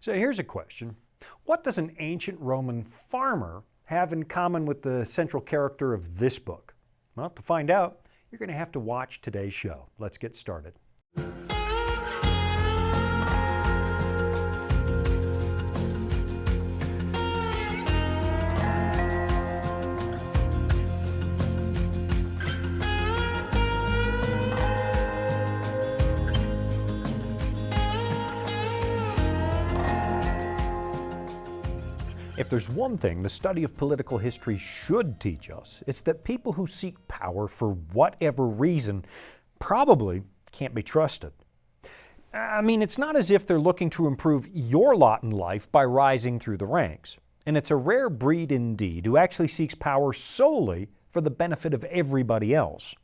So here's a question. What does an ancient Roman farmer have in common with the central character of this book? Well, to find out, you're going to have to watch today's show. Let's get started. If there's one thing the study of political history should teach us, it's that people who seek power for whatever reason probably can't be trusted. I mean, it's not as if they're looking to improve your lot in life by rising through the ranks. And it's a rare breed indeed who actually seeks power solely for the benefit of everybody else.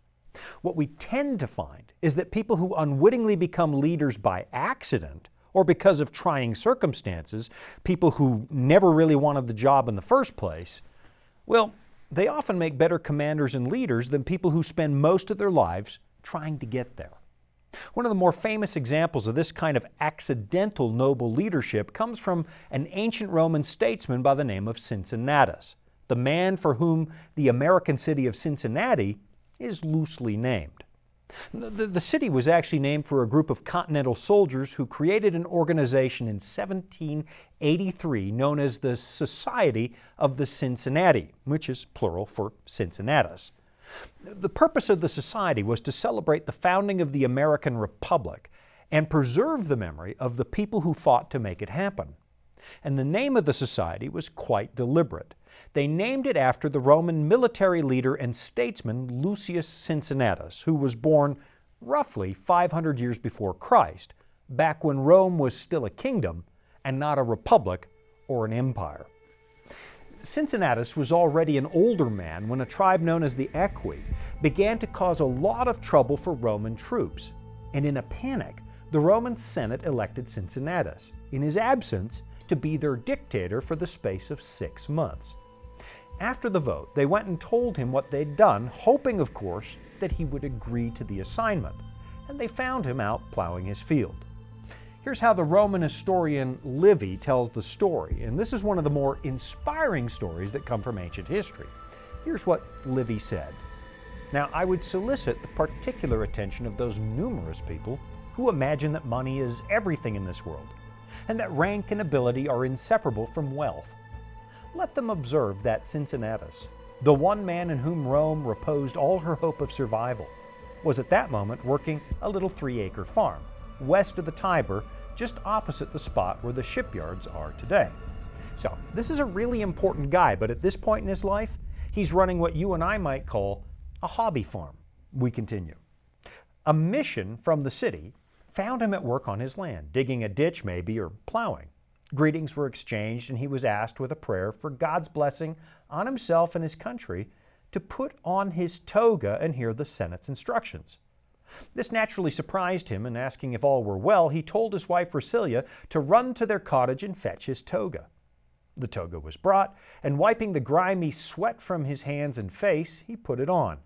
What we tend to find is that people who unwittingly become leaders by accident or because of trying circumstances, people who never really wanted the job in the first place, well, they often make better commanders and leaders than people who spend most of their lives trying to get there. One of the more famous examples of this kind of accidental noble leadership comes from an ancient Roman statesman by the name of Cincinnatus, the man for whom the American city of Cincinnati is loosely named. The city was actually named for a group of continental soldiers who created an organization in 1783 known as the Society of the Cincinnati, which is plural for Cincinnatus. The purpose of the society was to celebrate the founding of the American Republic and preserve the memory of the people who fought to make it happen. And the name of the society was quite deliberate. They named it after the Roman military leader and statesman Lucius Cincinnatus, who was born roughly 500 years before Christ, back when Rome was still a kingdom and not a republic or an empire. Cincinnatus was already an older man when a tribe known as the Equi began to cause a lot of trouble for Roman troops. And in a panic, the Roman Senate elected Cincinnatus, in his absence, to be their dictator for the space of 6 months. After the vote, they went and told him what they'd done, hoping, of course, that he would agree to the assignment, and they found him out plowing his field. Here's how the Roman historian Livy tells the story, and this is one of the more inspiring stories that come from ancient history. Here's what Livy said. Now, I would solicit the particular attention of those numerous people who imagine that money is everything in this world, and that rank and ability are inseparable from wealth. Let them observe that Cincinnatus, the one man in whom Rome reposed all her hope of survival, was at that moment working a little 3-acre farm, west of the Tiber, just opposite the spot where the shipyards are today. So, this is a really important guy, but at this point in his life, he's running what you and I might call a hobby farm. We continue. A mission from the city found him at work on his land, digging a ditch maybe, or plowing. Greetings were exchanged, and he was asked with a prayer for God's blessing on himself and his country to put on his toga and hear the Senate's instructions. This naturally surprised him, and asking if all were well, he told his wife Rucilia to run to their cottage and fetch his toga. The toga was brought, and wiping the grimy sweat from his hands and face, he put it on.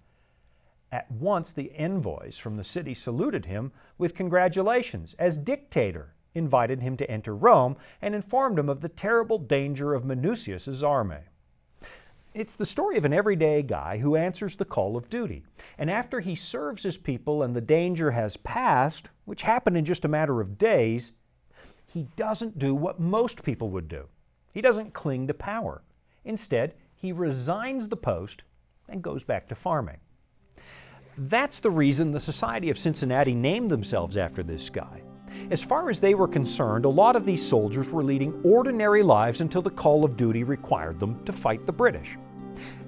At once the envoys from the city saluted him with congratulations, as dictator, invited him to enter Rome, and informed him of the terrible danger of Minucius's army. It's the story of an everyday guy who answers the call of duty, and after he serves his people and the danger has passed, which happened in just a matter of days, he doesn't do what most people would do. He doesn't cling to power. Instead, he resigns the post and goes back to farming. That's the reason the Society of Cincinnati named themselves after this guy. As far as they were concerned, a lot of these soldiers were leading ordinary lives until the call of duty required them to fight the British.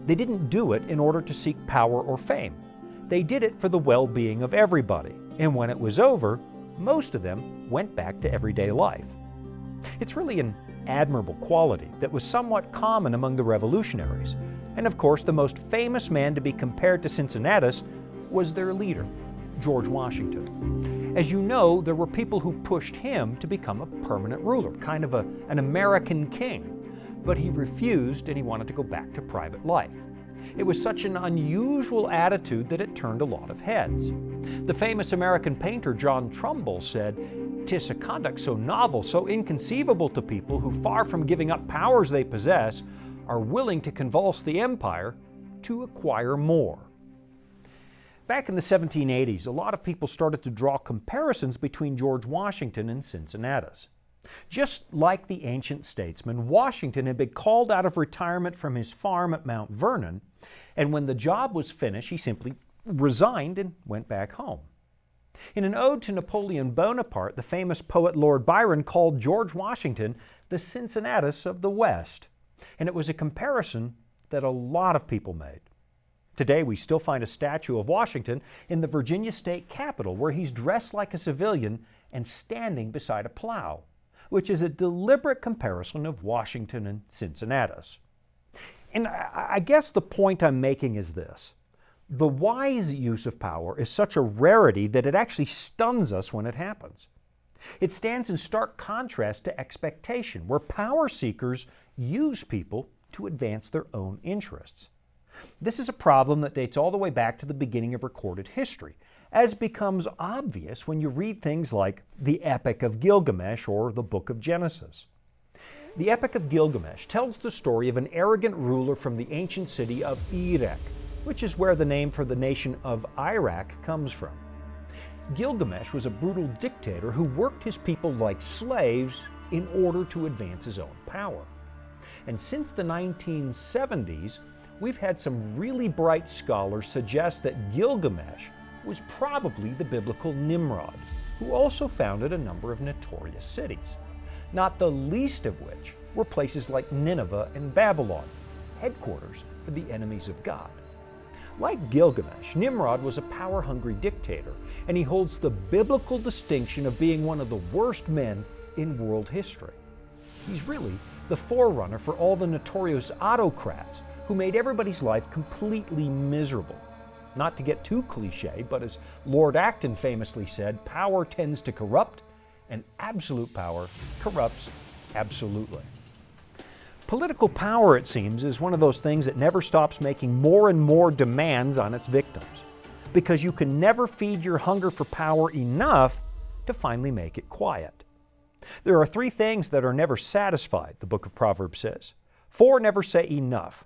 They didn't do it in order to seek power or fame. They did it for the well-being of everybody, and when it was over, most of them went back to everyday life. It's really an admirable quality that was somewhat common among the revolutionaries, and of course the most famous man to be compared to Cincinnatus was their leader, George Washington. As you know, there were people who pushed him to become a permanent ruler, kind of an American king, but he refused and he wanted to go back to private life. It was such an unusual attitude that it turned a lot of heads. The famous American painter John Trumbull said, it is a conduct so novel, so inconceivable to people who, far from giving up powers they possess, are willing to convulse the empire to acquire more. Back in the 1780s, a lot of people started to draw comparisons between George Washington and Cincinnatus. Just like the ancient statesman, Washington had been called out of retirement from his farm at Mount Vernon, and when the job was finished, he simply resigned and went back home. In an ode to Napoleon Bonaparte, the famous poet Lord Byron called George Washington the Cincinnatus of the West, and it was a comparison that a lot of people made. Today, we still find a statue of Washington in the Virginia state capitol where he's dressed like a civilian and standing beside a plow, which is a deliberate comparison of Washington and Cincinnatus. And I guess the point I'm making is this. The wise use of power is such a rarity that it actually stuns us when it happens. It stands in stark contrast to expectation, where power seekers use people to advance their own interests. This is a problem that dates all the way back to the beginning of recorded history, as becomes obvious when you read things like the Epic of Gilgamesh or the Book of Genesis. The Epic of Gilgamesh tells the story of an arrogant ruler from the ancient city of Uruk, which is where the name for the nation of Iraq comes from. Gilgamesh was a brutal dictator who worked his people like slaves in order to advance his own power. And since the 1970s, we've had some really bright scholars suggest that Gilgamesh was probably the biblical Nimrod, who also founded a number of notorious cities, not the least of which were places like Nineveh and Babylon, headquarters for the enemies of God. Like Gilgamesh, Nimrod was a power-hungry dictator, and he holds the biblical distinction of being one of the worst men in world history. He's really the forerunner for all the notorious autocrats who made everybody's life completely miserable. Not to get too cliche, but as Lord Acton famously said, power tends to corrupt, and absolute power corrupts absolutely. Political power, it seems, is one of those things that never stops making more and more demands on its victims, because you can never feed your hunger for power enough to finally make it quiet. There are 3 things that are never satisfied, the book of Proverbs says. 4 never say enough: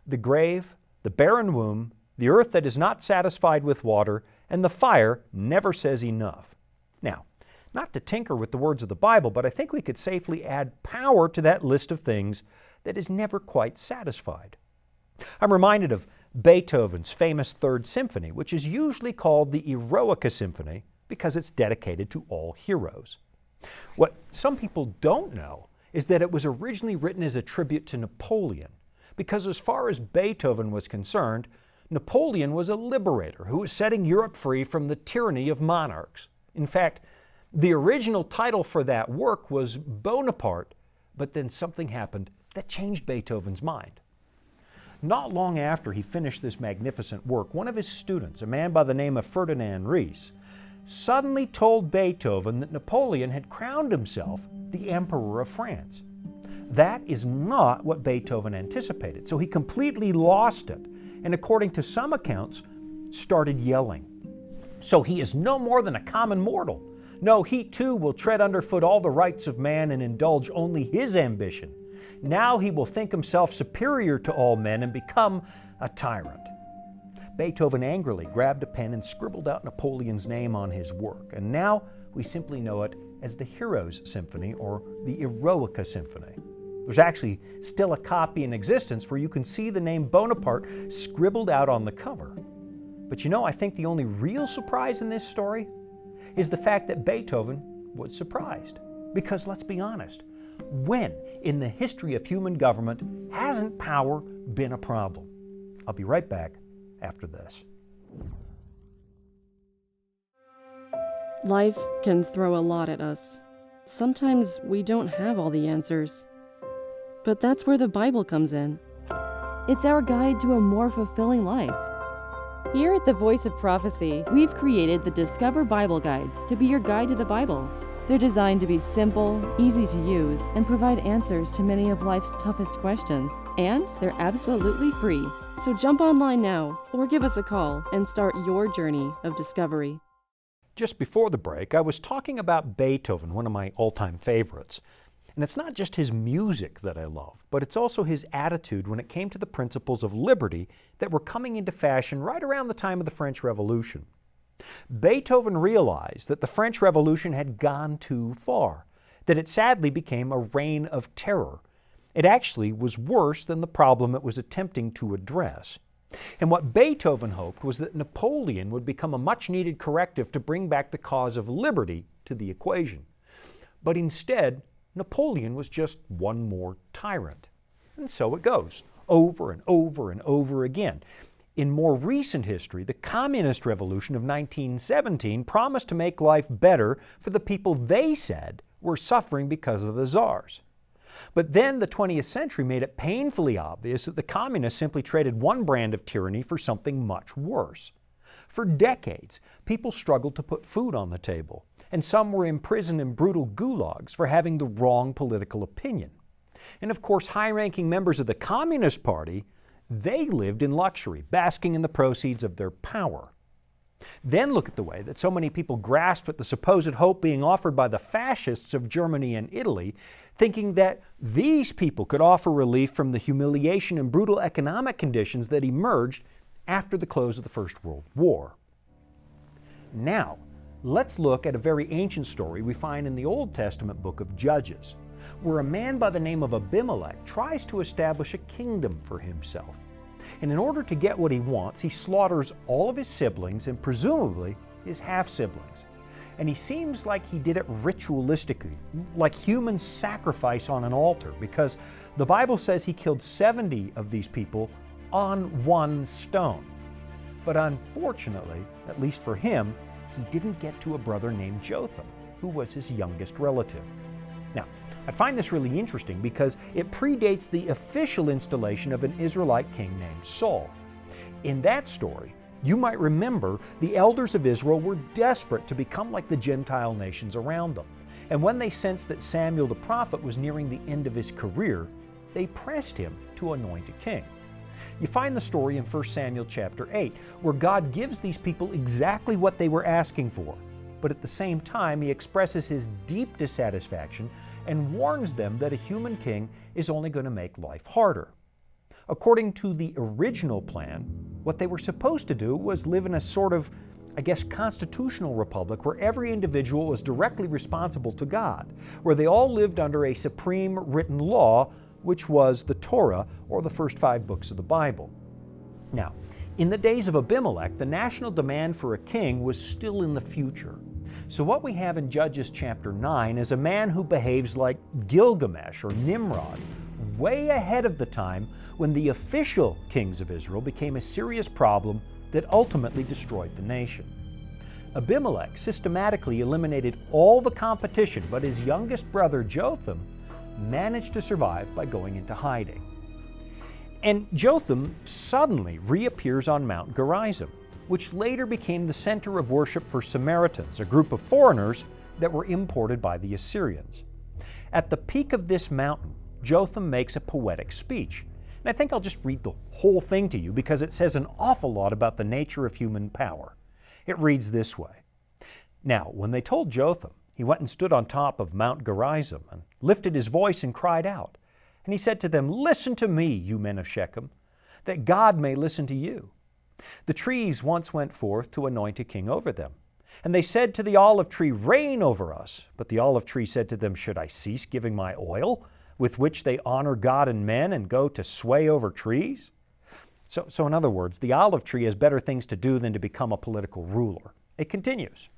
the grave, the barren womb, the earth that is not satisfied with water, and the fire never says enough. Now, not to tinker with the words of the Bible, but I think we could safely add power to that list of things that is never quite satisfied. I'm reminded of Beethoven's famous Third Symphony, which is usually called the Eroica Symphony because it's dedicated to all heroes. What some people don't know is that it was originally written as a tribute to Napoleon, because as far as Beethoven was concerned, Napoleon was a liberator who was setting Europe free from the tyranny of monarchs. In fact, the original title for that work was Bonaparte, but then something happened that changed Beethoven's mind. Not long after he finished this magnificent work, one of his students, a man by the name of Ferdinand Ries, suddenly told Beethoven that Napoleon had crowned himself the Emperor of France. That is not what Beethoven anticipated, so he completely lost it, and according to some accounts, started yelling. So he is no more than a common mortal. No, he too will tread underfoot all the rights of man and indulge only his ambition. Now he will think himself superior to all men and become a tyrant. Beethoven angrily grabbed a pen and scribbled out Napoleon's name on his work, and now we simply know it as the Heroes Symphony or the Eroica Symphony. There's actually still a copy in existence where you can see the name Bonaparte scribbled out on the cover. But you know, I think the only real surprise in this story is the fact that Beethoven was surprised. Because let's be honest, when in the history of human government hasn't power been a problem? I'll be right back after this. Life can throw a lot at us. Sometimes we don't have all the answers. But that's where the Bible comes in. It's our guide to a more fulfilling life. Here at the Voice of Prophecy, we've created the Discover Bible Guides to be your guide to the Bible. They're designed to be simple, easy to use, and provide answers to many of life's toughest questions. And they're absolutely free. So jump online now or give us a call and start your journey of discovery. Just before the break, I was talking about Beethoven, one of my all-time favorites. And it's not just his music that I love, but it's also his attitude when it came to the principles of liberty that were coming into fashion right around the time of the French Revolution. Beethoven realized that the French Revolution had gone too far, that it sadly became a reign of terror. It actually was worse than the problem it was attempting to address. And what Beethoven hoped was that Napoleon would become a much-needed corrective to bring back the cause of liberty to the equation. But instead, Napoleon was just one more tyrant. And so it goes, over and over and over again. In more recent history, the Communist Revolution of 1917 promised to make life better for the people they said were suffering because of the czars. But then the 20th century made it painfully obvious that the communists simply traded one brand of tyranny for something much worse. For decades, people struggled to put food on the table, and some were imprisoned in brutal gulags for having the wrong political opinion. And of course, high-ranking members of the Communist Party, they lived in luxury, basking in the proceeds of their power. Then look at the way that so many people grasped at the supposed hope being offered by the fascists of Germany and Italy, thinking that these people could offer relief from the humiliation and brutal economic conditions that emerged after the close of the First World War. Now, let's look at a very ancient story we find in the Old Testament book of Judges, where a man by the name of Abimelech tries to establish a kingdom for himself. And in order to get what he wants, he slaughters all of his siblings and presumably his half-siblings. And he seems like he did it ritualistically, like human sacrifice on an altar, because the Bible says he killed 70 of these people on one stone. But unfortunately, at least for him, he didn't get to a brother named Jotham, who was his youngest relative. Now, I find this really interesting because it predates the official installation of an Israelite king named Saul. In that story, you might remember the elders of Israel were desperate to become like the Gentile nations around them. And when they sensed that Samuel the prophet was nearing the end of his career, they pressed him to anoint a king. You find the story in 1 Samuel chapter 8, where God gives these people exactly what they were asking for. But at the same time, he expresses his deep dissatisfaction and warns them that a human king is only going to make life harder. According to the original plan, what they were supposed to do was live in a sort of, constitutional republic where every individual was directly responsible to God, where they all lived under a supreme written law, which was the Torah, or the first 5 books of the Bible. Now, in the days of Abimelech, the national demand for a king was still in the future. So what we have in Judges chapter 9 is a man who behaves like Gilgamesh or Nimrod, way ahead of the time when the official kings of Israel became a serious problem that ultimately destroyed the nation. Abimelech systematically eliminated all the competition, but his youngest brother Jotham managed to survive by going into hiding. And Jotham suddenly reappears on Mount Gerizim, which later became the center of worship for Samaritans, a group of foreigners that were imported by the Assyrians. At the peak of this mountain, Jotham makes a poetic speech. And I think I'll just read the whole thing to you because it says an awful lot about the nature of human power. It reads this way. Now, when they told Jotham, he went and stood on top of Mount Gerizim and lifted his voice and cried out. And he said to them, "Listen to me, you men of Shechem, that God may listen to you. The trees once went forth to anoint a king over them. And they said to the olive tree, 'Reign over us.' But the olive tree said to them, 'Should I cease giving my oil, with which they honor God and men, and go to sway over trees?'" So in other words, the olive tree has better things to do than to become a political ruler. It continues.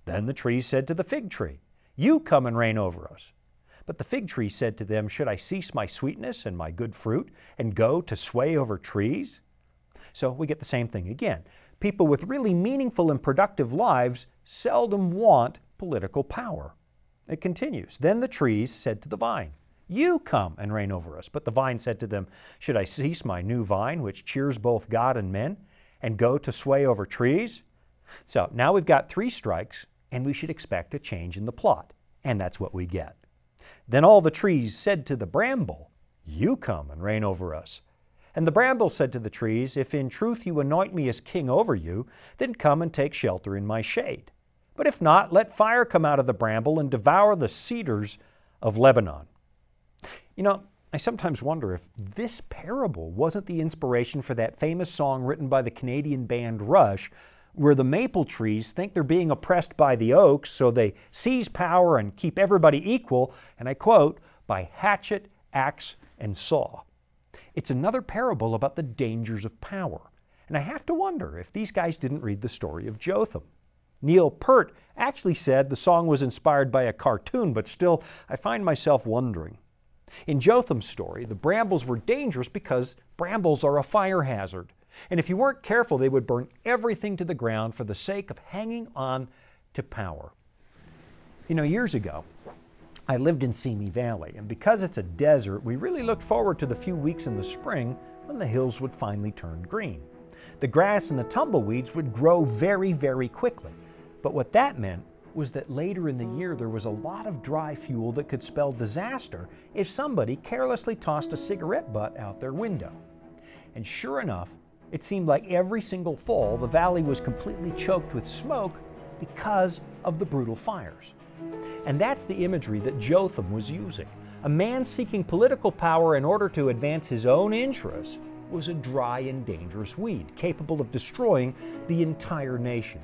Then the trees said to the fig tree, "You come and reign over us." But the fig tree said to them, "Should I cease my sweetness and my good fruit, and go to sway over trees?" So we get the same thing again. People with really meaningful and productive lives seldom want political power. It continues. Then the trees said to the vine, "You come and reign over us." But the vine said to them, "Should I cease my new vine, which cheers both God and men, and go to sway over trees?" So now we've got 3 strikes, and we should expect a change in the plot. And that's what we get. Then all the trees said to the bramble, "You come and reign over us." And the bramble said to the trees, "If in truth you anoint me as king over you, then come and take shelter in my shade." But if not, let fire come out of the bramble and devour the cedars of Lebanon. You know, I sometimes wonder if this parable wasn't the inspiration for that famous song written by the Canadian band Rush, where the maple trees think they're being oppressed by the oaks, so they seize power and keep everybody equal, and I quote, by hatchet, axe, and saw. It's another parable about the dangers of power. And I have to wonder if these guys didn't read the story of Jotham. Neil Peart actually said the song was inspired by a cartoon, but still, I find myself wondering. In Jotham's story, the brambles were dangerous because brambles are a fire hazard. And if you weren't careful, they would burn everything to the ground for the sake of hanging on to power. You know, years ago, I lived in Simi Valley, and because it's a desert, we really looked forward to the few weeks in the spring when the hills would finally turn green. The grass and the tumbleweeds would grow very, very quickly. But what that meant was that later in the year there was a lot of dry fuel that could spell disaster if somebody carelessly tossed a cigarette butt out their window. And sure enough, it seemed like every single fall the valley was completely choked with smoke because of the brutal fires. And that's the imagery that Jotham was using. A man seeking political power in order to advance his own interests was a dry and dangerous weed, capable of destroying the entire nation.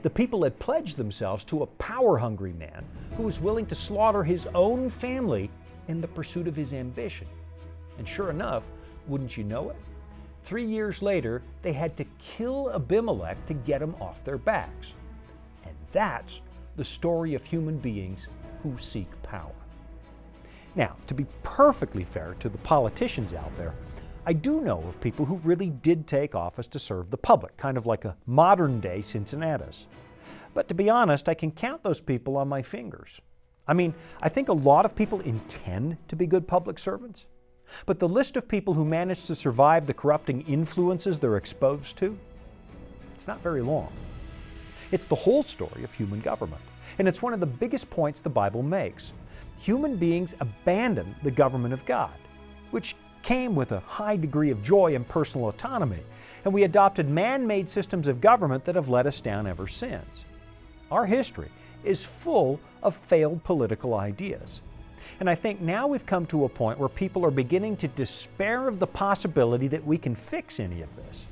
The people had pledged themselves to a power-hungry man who was willing to slaughter his own family in the pursuit of his ambition. And sure enough, wouldn't you know it? 3 years later, they had to kill Abimelech to get him off their backs. And that's the story of human beings who seek power. Now, to be perfectly fair to the politicians out there, I do know of people who really did take office to serve the public, kind of like a modern-day Cincinnatus. But to be honest, I can count those people on my fingers. I mean, I think a lot of people intend to be good public servants, but the list of people who manage to survive the corrupting influences they're exposed to, it's not very long. It's the whole story of human government, and it's one of the biggest points the Bible makes. Human beings abandon the government of God, which came with a high degree of joy and personal autonomy, and we adopted man-made systems of government that have let us down ever since. Our history is full of failed political ideas. And I think now we've come to a point where people are beginning to despair of the possibility that we can fix any of this.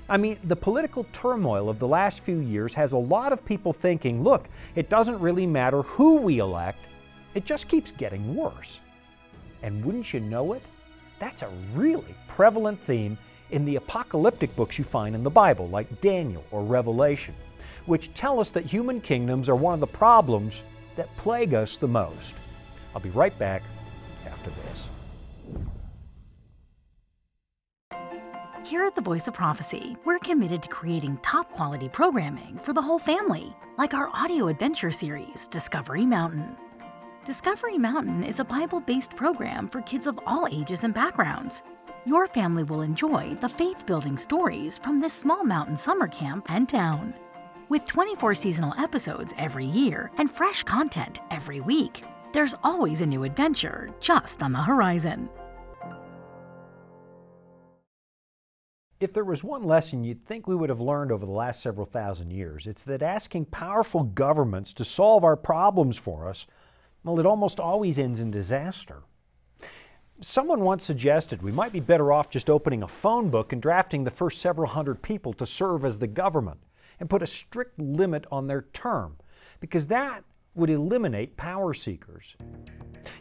I mean, the political turmoil of the last few years has a lot of people thinking, look, it doesn't really matter who we elect, it just keeps getting worse. And wouldn't you know it? That's a really prevalent theme in the apocalyptic books you find in the Bible, like Daniel or Revelation, which tell us that human kingdoms are one of the problems that plague us the most. I'll be right back after this. Here at the Voice of Prophecy, we're committed to creating top-quality programming for the whole family, like our audio adventure series, Discovery Mountain. Discovery Mountain is a Bible-based program for kids of all ages and backgrounds. Your family will enjoy the faith-building stories from this small mountain summer camp and town. With 24 seasonal episodes every year and fresh content every week, there's always a new adventure just on the horizon. If there was one lesson you'd think we would have learned over the last several thousand years, it's that asking powerful governments to solve our problems for us, well, it almost always ends in disaster. Someone once suggested we might be better off just opening a phone book and drafting the first several hundred people to serve as the government and put a strict limit on their term, because that would eliminate power seekers.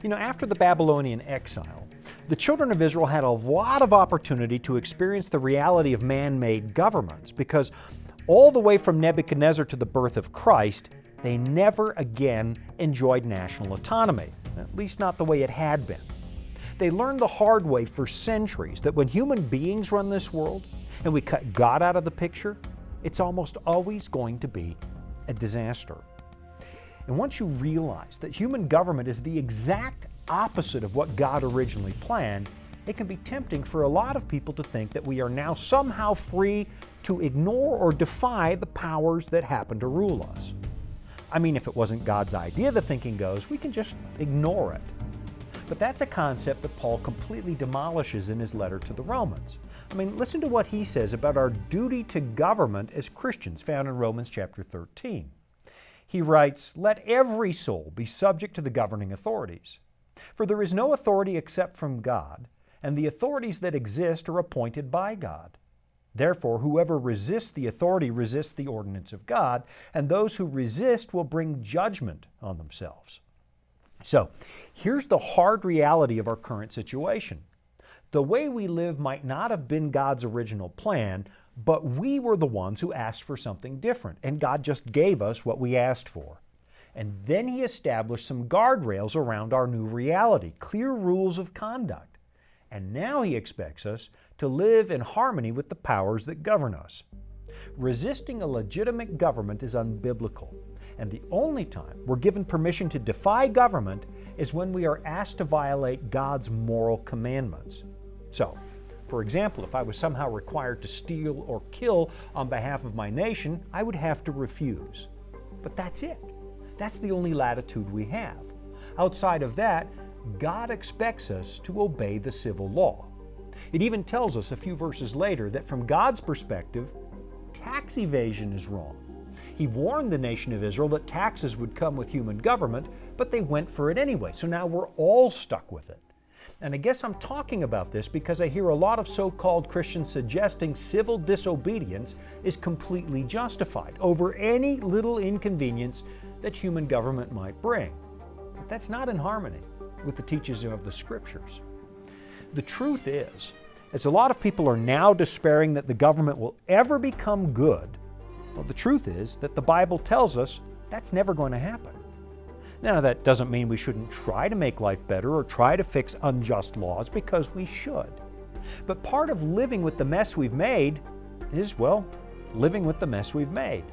You know, after the Babylonian exile, the children of Israel had a lot of opportunity to experience the reality of man-made governments, because all the way from Nebuchadnezzar to the birth of Christ, they never again enjoyed national autonomy, at least not the way it had been. They learned the hard way for centuries that when human beings run this world and we cut God out of the picture, it's almost always going to be a disaster. And once you realize that human government is the exact opposite of what God originally planned, it can be tempting for a lot of people to think that we are now somehow free to ignore or defy the powers that happen to rule us. I mean, if it wasn't God's idea, the thinking goes, we can just ignore it. But that's a concept that Paul completely demolishes in his letter to the Romans. I mean, listen to what he says about our duty to government as Christians, found in Romans chapter 13. He writes, "Let every soul be subject to the governing authorities. For there is no authority except from God, and the authorities that exist are appointed by God. Therefore, whoever resists the authority resists the ordinance of God, and those who resist will bring judgment on themselves." So, here's the hard reality of our current situation. The way we live might not have been God's original plan, but we were the ones who asked for something different, and God just gave us what we asked for. And then He established some guardrails around our new reality, clear rules of conduct. And now He expects us to live in harmony with the powers that govern us. Resisting a legitimate government is unbiblical, and the only time we're given permission to defy government is when we are asked to violate God's moral commandments. So, for example, if I was somehow required to steal or kill on behalf of my nation, I would have to refuse. But that's it. That's the only latitude we have. Outside of that, God expects us to obey the civil law. It even tells us a few verses later that from God's perspective, tax evasion is wrong. He warned the nation of Israel that taxes would come with human government, but they went for it anyway. So now we're all stuck with it. And I guess I'm talking about this because I hear a lot of so-called Christians suggesting civil disobedience is completely justified over any little inconvenience that human government might bring. But that's not in harmony with the teachings of the Scriptures. The truth is, as a lot of people are now despairing that the government will ever become good, well, the truth is that the Bible tells us that's never going to happen. Now, that doesn't mean we shouldn't try to make life better or try to fix unjust laws, because we should. But part of living with the mess we've made is, well, living with the mess we've made,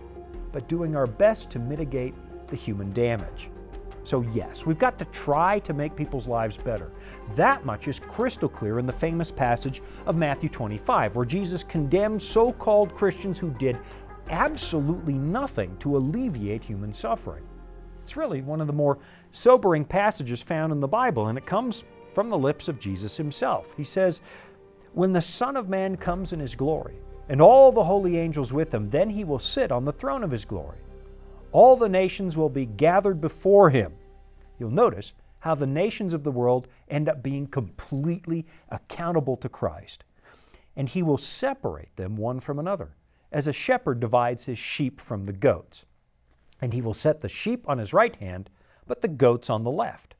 but doing our best to mitigate the human damage. So yes, we've got to try to make people's lives better. That much is crystal clear in the famous passage of Matthew 25, where Jesus condemns so-called Christians who did absolutely nothing to alleviate human suffering. It's really one of the more sobering passages found in the Bible, and it comes from the lips of Jesus Himself. He says, "When the Son of Man comes in His glory, and all the holy angels with Him, then He will sit on the throne of His glory. All the nations will be gathered before Him." You'll notice how the nations of the world end up being completely accountable to Christ. And He will separate them one from another, as a shepherd divides his sheep from the goats. And He will set the sheep on His right hand, but the goats on the left.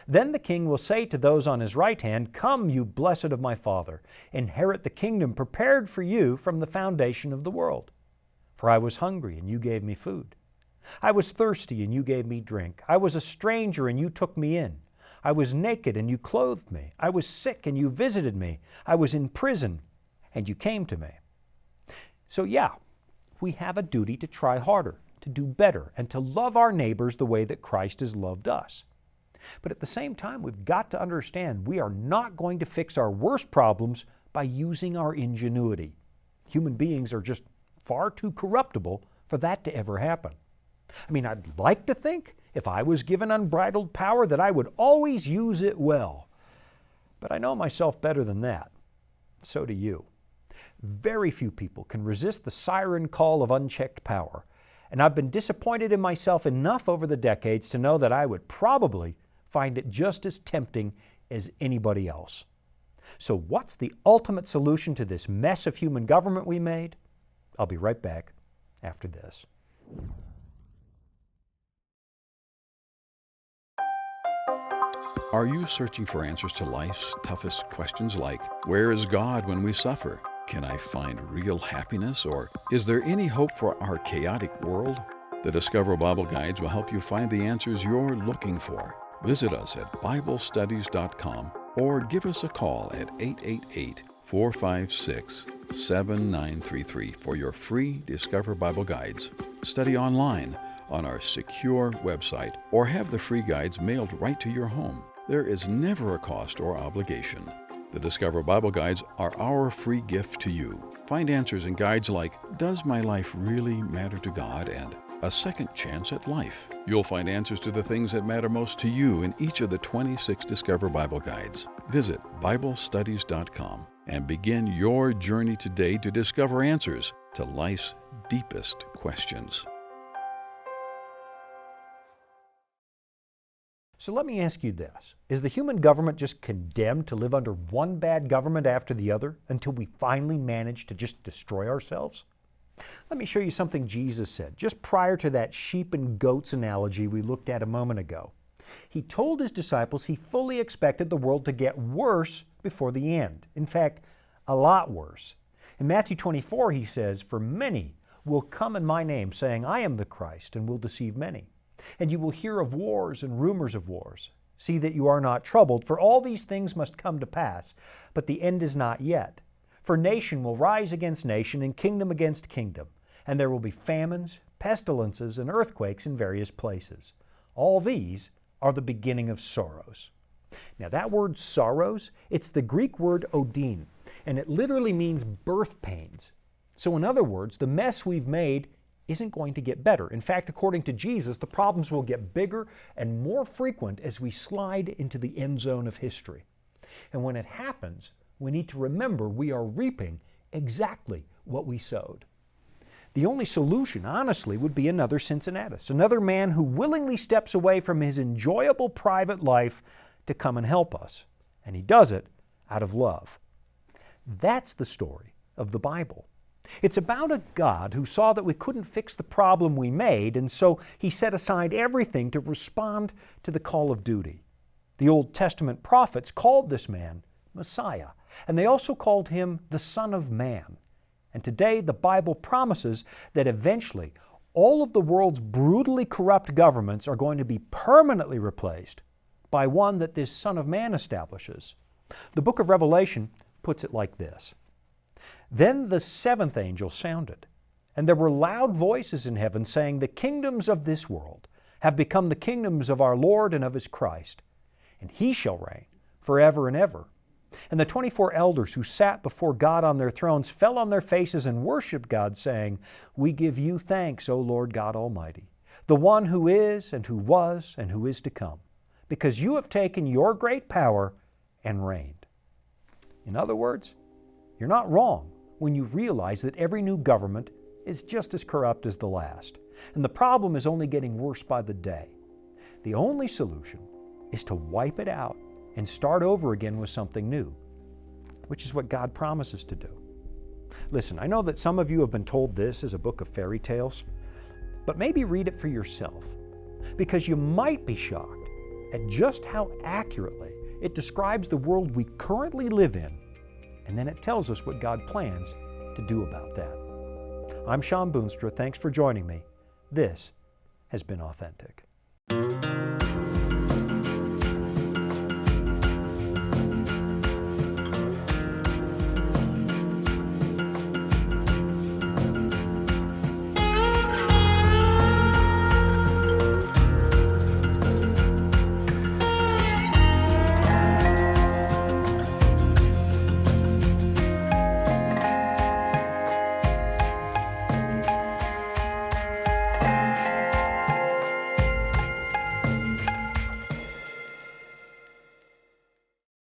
Then the King will say to those on His right hand, "Come, you blessed of my Father, inherit the kingdom prepared for you from the foundation of the world. For I was hungry, and you gave me food. I was thirsty, and you gave me drink. I was a stranger, and you took me in. I was naked, and you clothed me. I was sick, and you visited me. I was in prison, and you came to me." So yeah, we have a duty to try harder, to do better, and to love our neighbors the way that Christ has loved us. But at the same time, we've got to understand we are not going to fix our worst problems by using our ingenuity. Human beings are just far too corruptible for that to ever happen. I mean, I'd like to think if I was given unbridled power that I would always use it well. But I know myself better than that. So do you. Very few people can resist the siren call of unchecked power. And I've been disappointed in myself enough over the decades to know that I would probably find it just as tempting as anybody else. So what's the ultimate solution to this mess of human government we made? I'll be right back after this. Are you searching for answers to life's toughest questions like, where is God when we suffer? Can I find real happiness, or is there any hope for our chaotic world? The Discover Bible Guides will help you find the answers you're looking for. Visit us at BibleStudies.com or give us a call at 888-456-7933 for your free Discover Bible Guides. Study online on our secure website or have the free guides mailed right to your home. There is never a cost or obligation. The Discover Bible Guides are our free gift to you. Find answers in guides like, Does my life really matter to God? And A Second Chance at Life. You'll find answers to the things that matter most to you in each of the 26 Discover Bible Guides. Visit BibleStudies.com and begin your journey today to discover answers to life's deepest questions. So let me ask you this. Is the human government just condemned to live under one bad government after the other until we finally manage to just destroy ourselves? Let me show you something Jesus said just prior to that sheep and goats analogy we looked at a moment ago. He told his disciples he fully expected the world to get worse before the end. In fact, a lot worse. In Matthew 24, he says, "For many will come in my name, saying, I am the Christ, and will deceive many. And you will hear of wars and rumors of wars. See that you are not troubled, for all these things must come to pass, but the end is not yet. For nation will rise against nation, and kingdom against kingdom, and there will be famines, pestilences, and earthquakes in various places. All these are the beginning of sorrows." Now that word sorrows, it's the Greek word odin, and it literally means birth pains. So in other words, the mess we've made isn't going to get better. In fact, according to Jesus, the problems will get bigger and more frequent as we slide into the end zone of history. And when it happens, we need to remember we are reaping exactly what we sowed. The only solution, honestly, would be another Cincinnatus, another man who willingly steps away from his enjoyable private life to come and help us. And he does it out of love. That's the story of the Bible. It's about a God who saw that we couldn't fix the problem we made, and so he set aside everything to respond to the call of duty. The Old Testament prophets called this man Messiah, and they also called him the Son of Man. And today the Bible promises that eventually all of the world's brutally corrupt governments are going to be permanently replaced by one that this Son of Man establishes. The book of Revelation puts it like this. Then the seventh angel sounded, and there were loud voices in heaven saying, "The kingdoms of this world have become the kingdoms of our Lord and of His Christ, and He shall reign forever and ever." And the 24 elders who sat before God on their thrones fell on their faces and worshiped God, saying, "We give you thanks, O Lord God Almighty, the one who is and who was and who is to come, because you have taken your great power and reigned." In other words, you're not wrong when you realize that every new government is just as corrupt as the last, and the problem is only getting worse by the day. The only solution is to wipe it out and start over again with something new, which is what God promises to do. Listen, I know that some of you have been told this is a book of fairy tales, but maybe read it for yourself, because you might be shocked at just how accurately it describes the world we currently live in, and then it tells us what God plans to do about that. I'm Shawn Boonstra. Thanks for joining me. This has been Authentic.